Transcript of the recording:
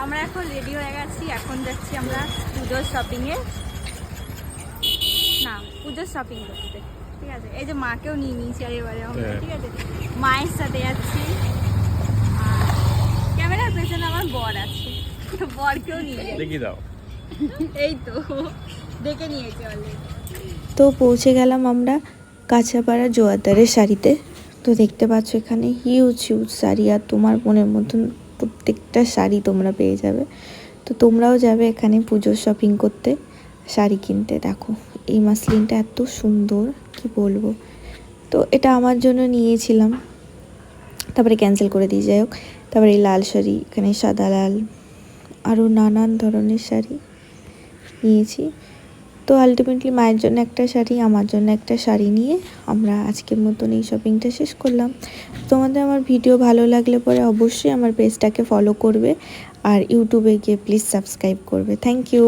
আমরা এখন রেডি হয়ে গেছি, এখন যাচ্ছি আমরা পুজোর শপিংয়ে, না পুজোর শপিং করতে, ঠিক আছে। এই যে মাকেও নিয়ে নিয়েছি আর এবারে আমরা, ঠিক আছে, মায়ের সাথে যাচ্ছি। আর ক্যামেরার পেছনে আমার বর আছে, বরকেও নিয়ে দেখি দাও। এই তো দেখে নিয়েছি অলরেডি। তো পৌঁছে গেলাম আমরা কাঁচাপাড়া জোয়ারদারের শাড়িতে। তো দেখতে পাচ্ছ এখানে হিউজ হিউজ শাড়ি, আর তোমার মনের মতন প্রত্যেকটা শাড়ি তোমরা পেয়ে যাবে। তো তোমরাও যাবে এখানে পুজোর শপিং করতে, শাড়ি কিনতে। দেখো এই মাসলিনটা এত সুন্দর, কি বলবো। তো এটা আমার জন্য নিয়েছিলাম, তারপরে ক্যান্সেল করে দিই, যাই হোক। তারপরে এই লাল শাড়ি, এখানে সাদা লাল, আরও নানান ধরনের শাড়ি নিয়েছি। তো আলটিমেটলি মায়ের জন্য একটা শাড়ি, আমার জন্য একটা শাড়ি নিয়ে আমরা আজকের মতন এই শপিংটা শেষ করলাম। তোমাদের আমার ভিডিও ভালো লাগলে পরে অবশ্যই আমার পেজটাকে ফলো করবে, আর ইউটিউবে গিয়ে প্লিজ সাবস্ক্রাইব করবে। Thank you.